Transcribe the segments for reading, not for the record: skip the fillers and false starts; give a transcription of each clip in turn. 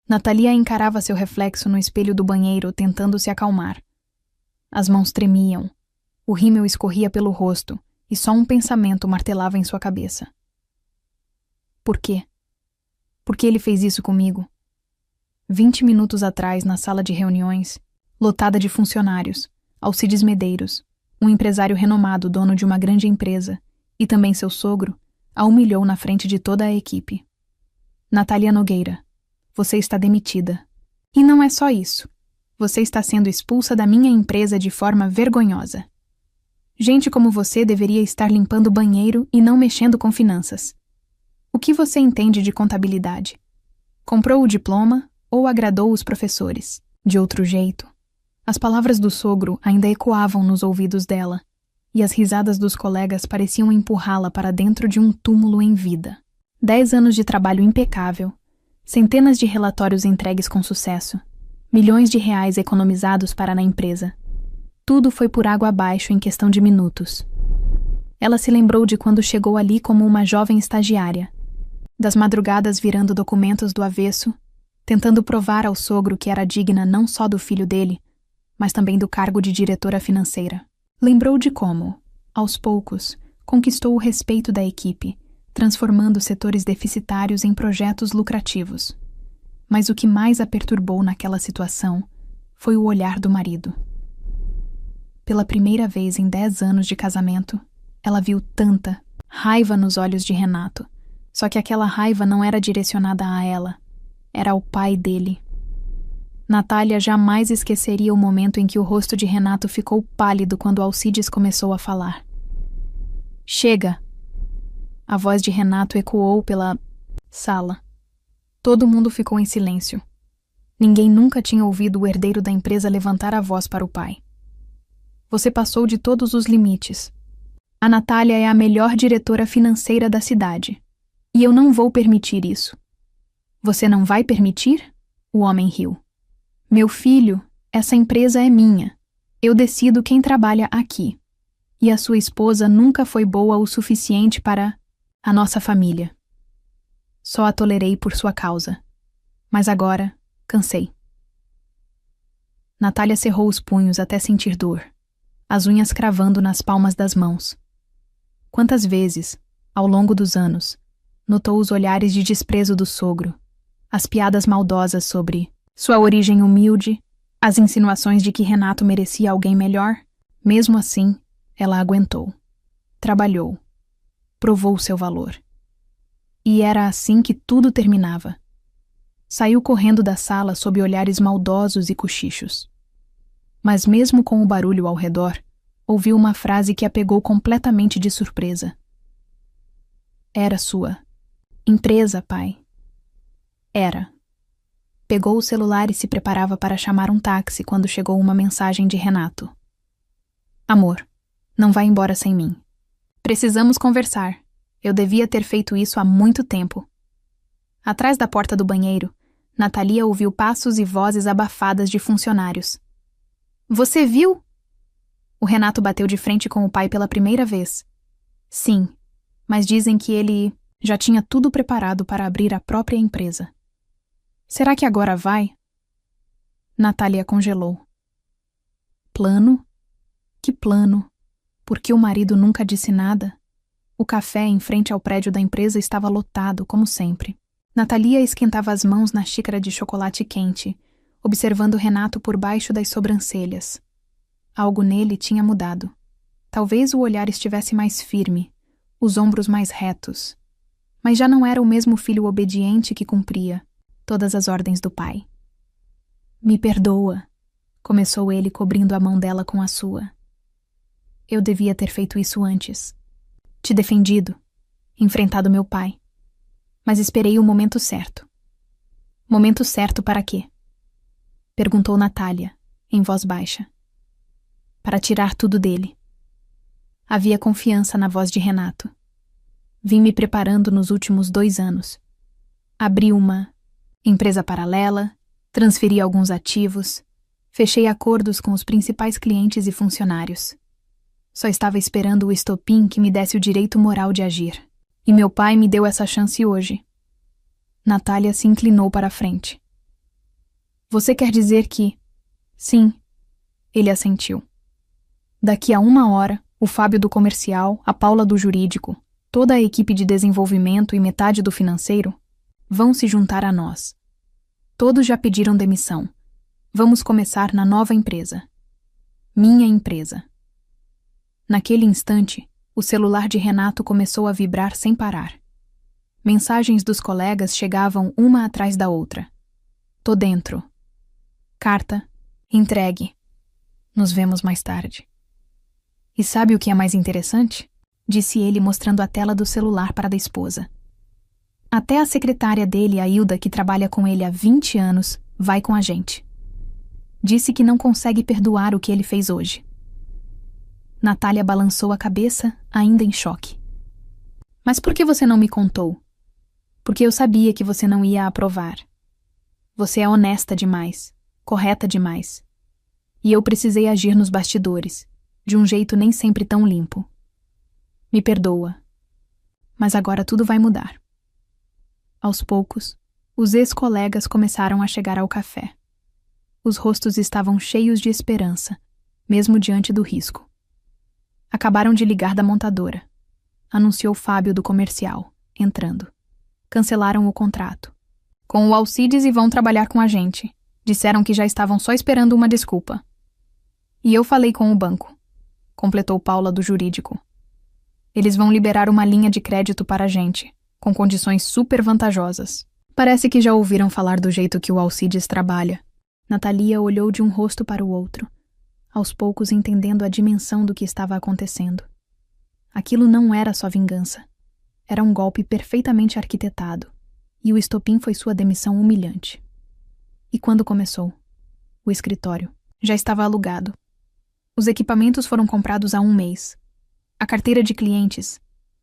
Natalia encarava seu reflexo no espelho do banheiro, tentando se acalmar. As mãos tremiam, o rímel escorria pelo rosto e só um pensamento martelava em sua cabeça. Por quê? Por que ele fez isso comigo? 20 minutos atrás, na sala de reuniões, lotada de funcionários, Alcides Medeiros, um empresário renomado, dono de uma grande empresa, e também seu sogro, a humilhou na frente de toda a equipe. Natalia Nogueira, você está demitida. E não é só isso. Você está sendo expulsa da minha empresa de forma vergonhosa. Gente como você deveria estar limpando o banheiro e não mexendo com finanças. O que você entende de contabilidade? Comprou o diploma ou agradou os professores? De outro jeito, as palavras do sogro ainda ecoavam nos ouvidos dela, e as risadas dos colegas pareciam empurrá-la para dentro de um túmulo em vida. 10 anos de trabalho impecável, centenas de relatórios entregues com sucesso, milhões de reais economizados para na empresa. Tudo foi por água abaixo em questão de minutos. Ela se lembrou de quando chegou ali como uma jovem estagiária, das madrugadas virando documentos do avesso, tentando provar ao sogro que era digna não só do filho dele, mas também do cargo de diretora financeira. Lembrou de como, aos poucos, conquistou o respeito da equipe, transformando setores deficitários em projetos lucrativos. Mas o que mais a perturbou naquela situação foi o olhar do marido. Pela primeira vez em 10 anos de casamento, ela viu tanta raiva nos olhos de Renato. Só que aquela raiva não era direcionada a ela, era ao pai dele. Natália jamais esqueceria o momento em que o rosto de Renato ficou pálido quando Alcides começou a falar. Chega! A voz de Renato ecoou pela sala. Todo mundo ficou em silêncio. Ninguém nunca tinha ouvido o herdeiro da empresa levantar a voz para o pai. Você passou de todos os limites. A Natália é a melhor diretora financeira da cidade. E eu não vou permitir isso. Você não vai permitir? O homem riu. Meu filho, essa empresa é minha. Eu decido quem trabalha aqui. E a sua esposa nunca foi boa o suficiente para a nossa família. Só a tolerei por sua causa. Mas agora, cansei. Natália cerrou os punhos até sentir dor, as unhas cravando nas palmas das mãos. Quantas vezes, ao longo dos anos, notou os olhares de desprezo do sogro, as piadas maldosas sobre sua origem humilde, as insinuações de que Renato merecia alguém melhor? Mesmo assim, ela aguentou. Trabalhou. Provou seu valor. E era assim que tudo terminava. Saiu correndo da sala sob olhares maldosos e cochichos. Mas mesmo com o barulho ao redor, ouviu uma frase que a pegou completamente de surpresa. Era sua empresa, pai. Era. Pegou o celular e se preparava para chamar um táxi quando chegou uma mensagem de Renato. Amor, não vá embora sem mim. Precisamos conversar. Eu devia ter feito isso há muito tempo. Atrás da porta do banheiro, Natalia ouviu passos e vozes abafadas de funcionários. Você viu? O Renato bateu de frente com o pai pela primeira vez. Sim, mas dizem que ele já tinha tudo preparado para abrir a própria empresa. Será que agora vai? Natalia congelou. Plano? Que plano? Porque o marido nunca disse nada? O café em frente ao prédio da empresa estava lotado, como sempre. Natalia esquentava as mãos na xícara de chocolate quente, observando Renato por baixo das sobrancelhas. Algo nele tinha mudado. Talvez o olhar estivesse mais firme, os ombros mais retos. Mas já não era o mesmo filho obediente que cumpria todas as ordens do pai. Me perdoa, começou ele cobrindo a mão dela com a sua. Eu devia ter feito isso antes. Te defendido, enfrentado meu pai. Mas esperei o momento certo. Momento certo para quê? Perguntou Natália, em voz baixa. Para tirar tudo dele. Havia confiança na voz de Renato. Vim me preparando nos últimos 2 anos. Abri uma empresa paralela, transferi alguns ativos, fechei acordos com os principais clientes e funcionários. Só estava esperando o estopim que me desse o direito moral de agir. E meu pai me deu essa chance hoje. Natália se inclinou para a frente. Você quer dizer que... Sim, ele assentiu. Daqui a 1 hora, o Fábio do comercial, a Paula do jurídico, toda a equipe de desenvolvimento e metade do financeiro vão se juntar a nós. Todos já pediram demissão. Vamos começar na nova empresa. Minha empresa. Naquele instante, o celular de Renato começou a vibrar sem parar. Mensagens dos colegas chegavam uma atrás da outra. Tô dentro. Carta. Entregue. Nos vemos mais tarde. E sabe o que é mais interessante? Disse ele mostrando a tela do celular para a da esposa. Até a secretária dele, a Hilda, que trabalha com ele há 20 anos, vai com a gente. Disse que não consegue perdoar o que ele fez hoje. Natália balançou a cabeça, ainda em choque. Mas por que você não me contou? Porque eu sabia que você não ia aprovar. Você é honesta demais, correta demais. E eu precisei agir nos bastidores, de um jeito nem sempre tão limpo. Me perdoa. Mas agora tudo vai mudar. Aos poucos, os ex-colegas começaram a chegar ao café. Os rostos estavam cheios de esperança, mesmo diante do risco. Acabaram de ligar da montadora. Anunciou Fábio do comercial, entrando. Cancelaram o contrato. Com o Alcides e vão trabalhar com a gente. Disseram que já estavam só esperando uma desculpa. E eu falei com o banco, completou Paula do jurídico. Eles vão liberar uma linha de crédito para a gente, com condições super vantajosas. Parece que já ouviram falar do jeito que o Alcides trabalha. Natalia olhou de um rosto para o outro, aos poucos entendendo a dimensão do que estava acontecendo. Aquilo não era só vingança. Era um golpe perfeitamente arquitetado, e o estopim foi sua demissão humilhante. E quando começou? O escritório já estava alugado. Os equipamentos foram comprados há 1 mês. A carteira de clientes.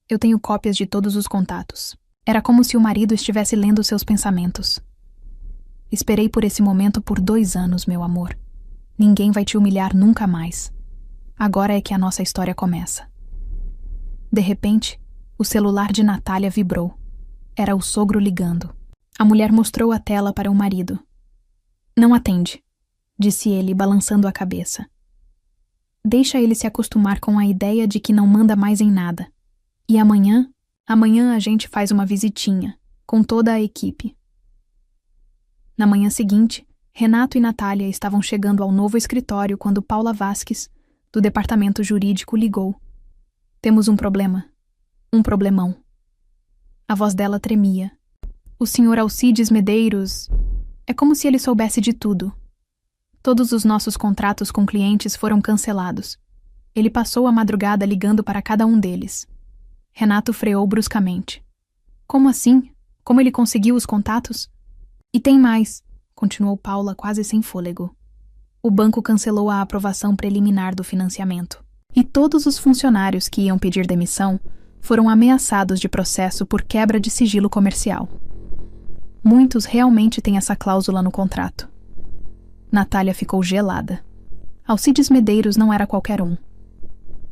Eu tenho cópias de todos os contatos. Era como se o marido estivesse lendo seus pensamentos. Esperei por esse momento por 2 anos, meu amor. Ninguém vai te humilhar nunca mais. Agora é que a nossa história começa. De repente, o celular de Natália vibrou. Era o sogro ligando. A mulher mostrou a tela para o marido. Não atende, disse ele, balançando a cabeça. Deixa ele se acostumar com a ideia de que não manda mais em nada. E amanhã a gente faz uma visitinha, com toda a equipe. Na manhã seguinte, Renato e Natália estavam chegando ao novo escritório quando Paula Vasques, do departamento jurídico, ligou. Temos um problema. Um problemão. A voz dela tremia. O senhor Alcides Medeiros... É como se ele soubesse de tudo. Todos os nossos contratos com clientes foram cancelados. Ele passou a madrugada ligando para cada um deles. Renato freou bruscamente. Como assim? Como ele conseguiu os contatos? E tem mais, continuou Paula quase sem fôlego. O banco cancelou a aprovação preliminar do financiamento. E todos os funcionários que iam pedir demissão foram ameaçados de processo por quebra de sigilo comercial. Muitos realmente têm essa cláusula no contrato. Natália ficou gelada. Alcides Medeiros não era qualquer um.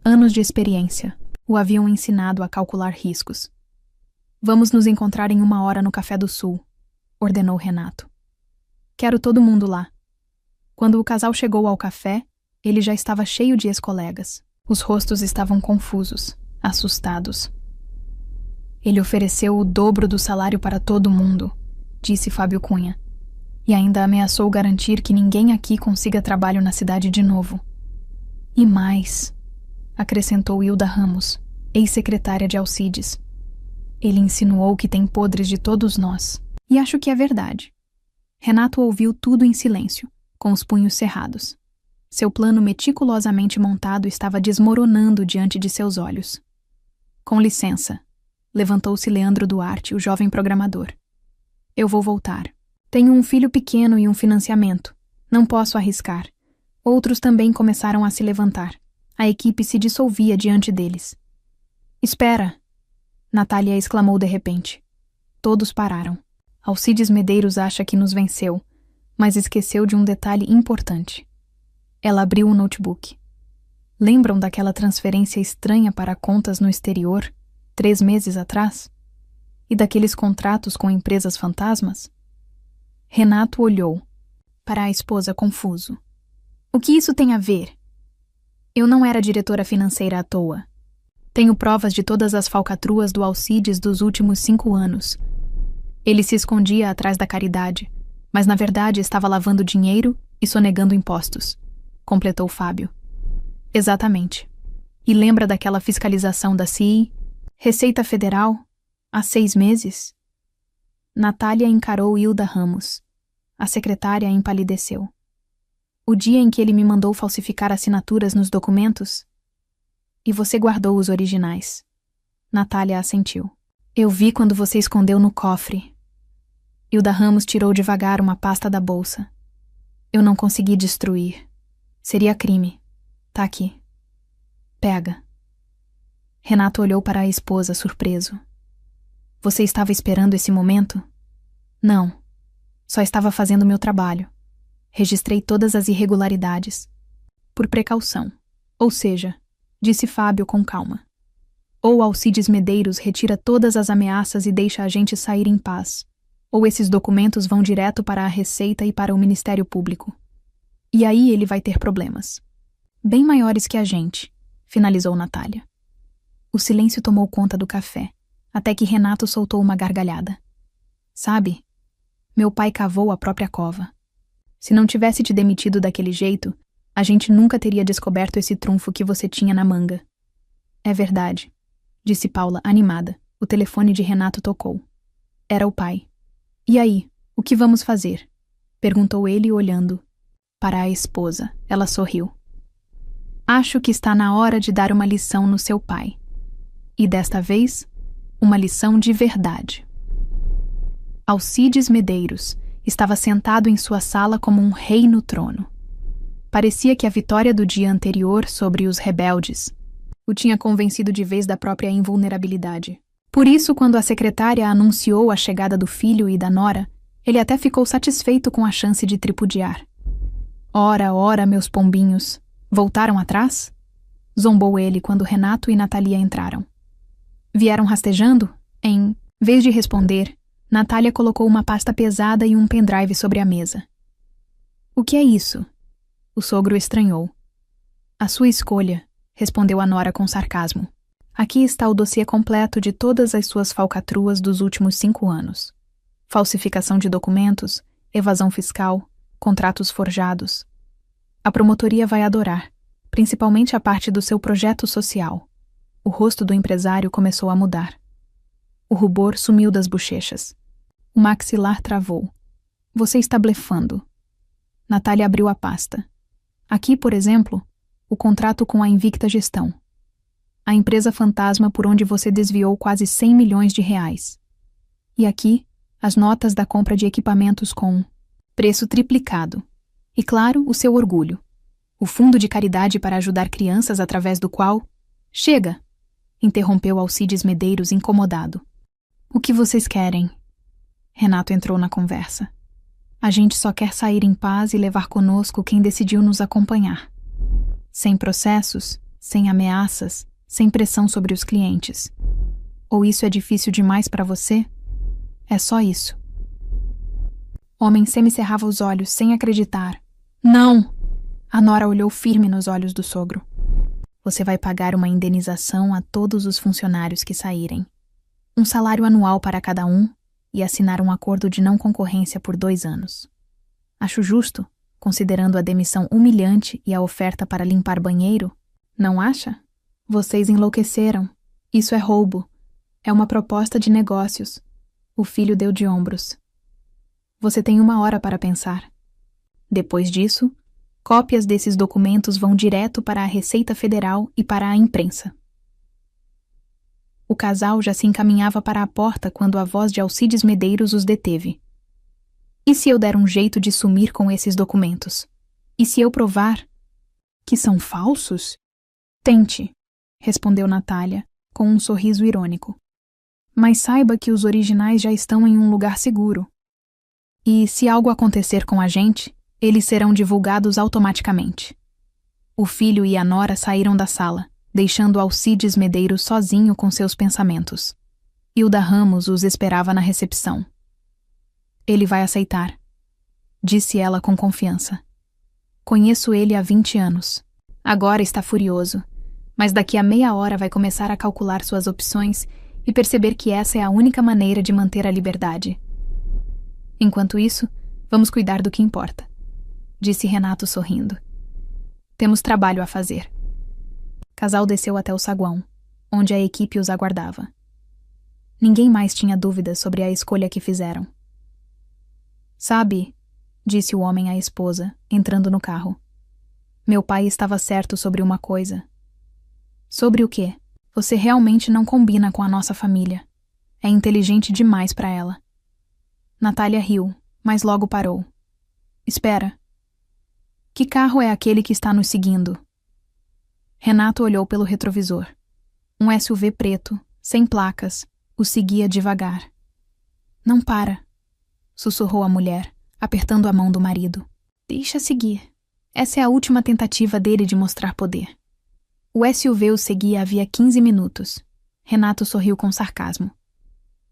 Anos de experiência o haviam ensinado a calcular riscos. Vamos nos encontrar em 1 hora no Café do Sul, ordenou Renato. Quero todo mundo lá. Quando o casal chegou ao café, ele já estava cheio de ex-colegas. Os rostos estavam confusos, assustados. Ele ofereceu o dobro do salário para todo mundo, disse Fábio Cunha, e ainda ameaçou garantir que ninguém aqui consiga trabalho na cidade de novo. E mais, acrescentou Hilda Ramos, ex-secretária de Alcides. Ele insinuou que tem podres de todos nós, e acho que é verdade. Renato ouviu tudo em silêncio, com os punhos cerrados. Seu plano meticulosamente montado estava desmoronando diante de seus olhos. Com licença, levantou-se Leandro Duarte, o jovem programador. Eu vou voltar. Tenho um filho pequeno e um financiamento. Não posso arriscar. Outros também começaram a se levantar. A equipe se dissolvia diante deles. Espera! Natália exclamou de repente. Todos pararam. Alcides Medeiros acha que nos venceu, mas esqueceu de um detalhe importante. Ela abriu o notebook. Lembram daquela transferência estranha para contas no exterior, 3 meses atrás? E daqueles contratos com empresas fantasmas? Renato olhou. para a esposa, confuso. O que isso tem a ver? Eu não era diretora financeira à toa. Tenho provas de todas as falcatruas do Alcides dos últimos 5 anos. Ele se escondia atrás da caridade, mas na verdade estava lavando dinheiro e sonegando impostos, completou Fábio. Exatamente. E lembra daquela fiscalização da CI? Receita Federal? Há 6 meses? Natália encarou Hilda Ramos. A secretária empalideceu. O dia em que ele me mandou falsificar assinaturas nos documentos? E você guardou os originais. Natália assentiu. Eu vi quando você escondeu no cofre. Hilda Ramos tirou devagar uma pasta da bolsa. Eu não consegui destruir. Seria crime. Tá aqui. Pega. Renato olhou para a esposa, surpreso. Você estava esperando esse momento? Não. Só estava fazendo meu trabalho. Registrei todas as irregularidades. Por precaução. Ou seja, disse Fábio com calma. Ou Alcides Medeiros retira todas as ameaças e deixa a gente sair em paz. Ou esses documentos vão direto para a Receita e para o Ministério Público. E aí ele vai ter problemas. Bem maiores que a gente, finalizou Natália. O silêncio tomou conta do café, até que Renato soltou uma gargalhada. Sabe, meu pai cavou a própria cova. Se não tivesse te demitido daquele jeito, a gente nunca teria descoberto esse trunfo que você tinha na manga. É verdade, disse Paula, animada. O telefone de Renato tocou. Era o pai. E aí, o que vamos fazer? Perguntou ele olhando para a esposa. Ela sorriu. Acho que está na hora de dar uma lição no seu pai. E desta vez, uma lição de verdade. Alcides Medeiros estava sentado em sua sala como um rei no trono. Parecia que a vitória do dia anterior sobre os rebeldes o tinha convencido de vez da própria invulnerabilidade. Por isso, quando a secretária anunciou a chegada do filho e da nora, ele até ficou satisfeito com a chance de tripudiar. Ora, ora, meus pombinhos, voltaram atrás? Zombou ele quando Renato e Natália entraram. Vieram rastejando? Em vez de responder, Natália colocou uma pasta pesada e um pendrive sobre a mesa. O que é isso? O sogro estranhou. A sua escolha, respondeu a nora com sarcasmo. Aqui está o dossiê completo de todas as suas falcatruas dos últimos 5 anos. Falsificação de documentos, evasão fiscal, contratos forjados. A promotoria vai adorar, principalmente a parte do seu projeto social. O rosto do empresário começou a mudar. O rubor sumiu das bochechas. O maxilar travou. Você está blefando. Natália abriu a pasta. Aqui, por exemplo, o contrato com a Invicta Gestão. A empresa fantasma por onde você desviou quase 100 milhões de reais. E aqui, as notas da compra de equipamentos com preço triplicado. E claro, o seu orgulho. O fundo de caridade para ajudar crianças através do qual... Chega! Interrompeu Alcides Medeiros incomodado. O que vocês querem? Renato entrou na conversa. A gente só quer sair em paz e levar conosco quem decidiu nos acompanhar. Sem processos, sem ameaças, sem pressão sobre os clientes. Ou isso é difícil demais para você? É só isso. O homem semicerrava os olhos, sem acreditar. Não! A nora olhou firme nos olhos do sogro. Você vai pagar uma indenização a todos os funcionários que saírem. Um salário anual para cada um e assinar um acordo de não concorrência por 2 anos. Acho justo, considerando a demissão humilhante e a oferta para limpar banheiro. Não acha? Vocês enlouqueceram. Isso é roubo. É uma proposta de negócios. O filho deu de ombros. Você tem 1 hora para pensar. Depois disso, cópias desses documentos vão direto para a Receita Federal e para a imprensa. O casal já se encaminhava para a porta quando a voz de Alcides Medeiros os deteve. E se eu der um jeito de sumir com esses documentos? E se eu provar que são falsos? Tente, respondeu Natália, com um sorriso irônico. Mas saiba que os originais já estão em um lugar seguro. E se algo acontecer com a gente, eles serão divulgados automaticamente. O filho e a nora saíram da sala, deixando Alcides Medeiros sozinho com seus pensamentos. Hilda Ramos os esperava na recepção. Ele vai aceitar. disse ela com confiança. Conheço ele há 20 anos. Agora está furioso, mas daqui a meia hora vai começar a calcular suas opções e perceber que essa é a única maneira de manter a liberdade. Enquanto isso, vamos cuidar do que importa, disse Renato sorrindo. Temos trabalho a fazer. O casal desceu até o saguão, onde a equipe os aguardava. Ninguém mais tinha dúvidas sobre a escolha que fizeram. Sabe, disse o homem à esposa, entrando no carro. Meu pai estava certo sobre uma coisa. Sobre o quê? Você realmente não combina com a nossa família. É inteligente demais para ela. Natália riu, mas logo parou. Espera. Que carro é aquele que está nos seguindo? Renato olhou pelo retrovisor. Um SUV preto, sem placas, o seguia devagar. Não para, sussurrou a mulher, apertando a mão do marido. Deixa seguir. Essa é a última tentativa dele de mostrar poder. O SUV o seguia havia 15 minutos. Renato sorriu com sarcasmo.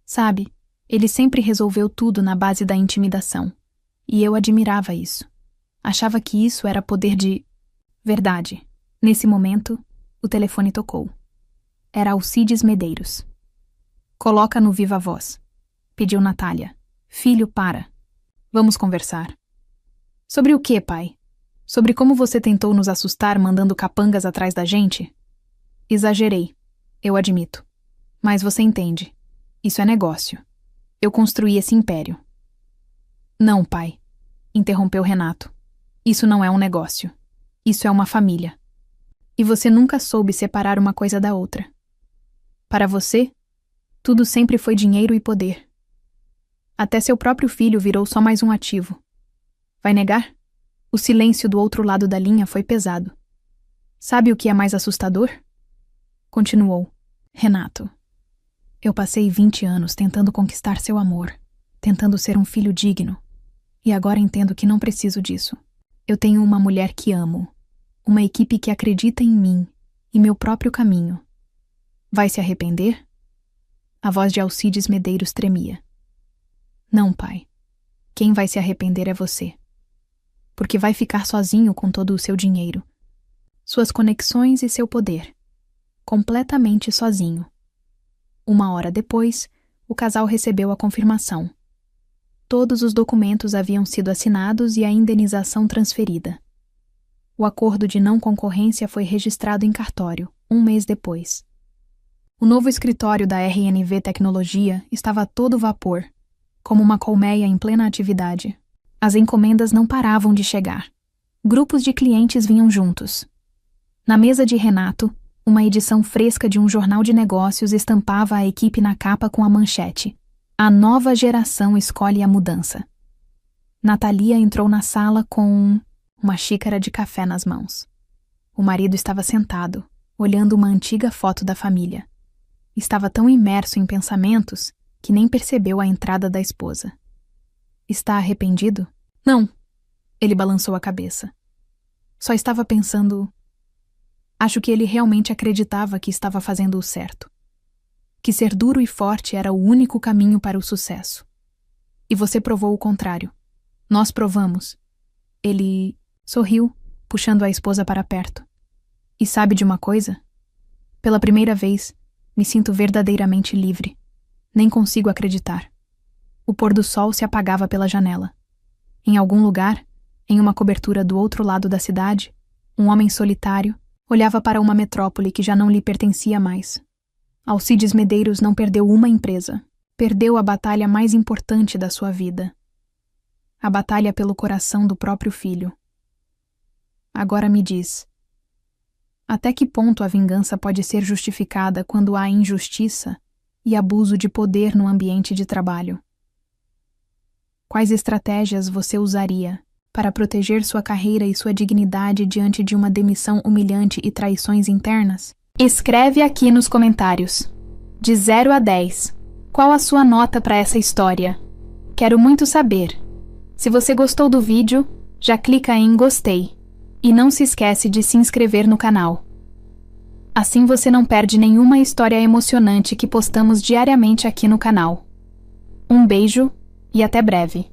Sabe, ele sempre resolveu tudo na base da intimidação. E eu admirava isso. Achava que isso era poder de... verdade. Nesse momento, o telefone tocou. Era Alcides Medeiros. Coloca no viva voz, pediu Natália. Filho, para. Vamos conversar. Sobre o quê, pai? Sobre como você tentou nos assustar mandando capangas atrás da gente? Exagerei, eu admito. Mas você entende. Isso é negócio. Eu construí esse império. Não, pai, interrompeu Renato. Isso não é um negócio. Isso é uma família. E você nunca soube separar uma coisa da outra. Para você, tudo sempre foi dinheiro e poder. Até seu próprio filho virou só mais um ativo. Vai negar? O silêncio do outro lado da linha foi pesado. Sabe o que é mais assustador? Continuou. Renato, eu passei 20 anos tentando conquistar seu amor, tentando ser um filho digno. E agora entendo que não preciso disso. Eu tenho uma mulher que amo, uma equipe que acredita em mim e meu próprio caminho. Vai se arrepender? A voz de Alcides Medeiros tremia. Não, pai. Quem vai se arrepender é você. Porque vai ficar sozinho com todo o seu dinheiro, suas conexões e seu poder. Completamente sozinho. 1 hora depois, o casal recebeu a confirmação. Todos os documentos haviam sido assinados e a indenização transferida. O acordo de não concorrência foi registrado em cartório, 1 mês depois. O novo escritório da RNV Tecnologia estava a todo vapor, como uma colmeia em plena atividade. As encomendas não paravam de chegar. Grupos de clientes vinham juntos. Na mesa de Renato, uma edição fresca de um jornal de negócios estampava a equipe na capa com a manchete: A nova geração escolhe a mudança. Natalia entrou na sala com uma xícara de café nas mãos. O marido estava sentado, olhando uma antiga foto da família. Estava tão imerso em pensamentos que nem percebeu a entrada da esposa. Está arrependido? Não. Ele balançou a cabeça. Só estava pensando... Acho que ele realmente acreditava que estava fazendo o certo. Que ser duro e forte era o único caminho para o sucesso. E você provou o contrário. Nós provamos. Ele sorriu, puxando a esposa para perto. E sabe de uma coisa? Pela primeira vez, me sinto verdadeiramente livre. Nem consigo acreditar. O pôr do sol se apagava pela janela. Em algum lugar, em uma cobertura do outro lado da cidade, um homem solitário olhava para uma metrópole que já não lhe pertencia mais. Alcides Medeiros não perdeu uma empresa. Perdeu a batalha mais importante da sua vida. A batalha pelo coração do próprio filho. Agora me diz, até que ponto a vingança pode ser justificada quando há injustiça e abuso de poder no ambiente de trabalho? Quais estratégias você usaria para proteger sua carreira e sua dignidade diante de uma demissão humilhante e traições internas? Escreve aqui nos comentários. De 0 a 10, qual a sua nota para essa história? Quero muito saber. Se você gostou do vídeo, já clica em gostei. E não se esquece de se inscrever no canal. Assim você não perde nenhuma história emocionante que postamos diariamente aqui no canal. Um beijo e até breve.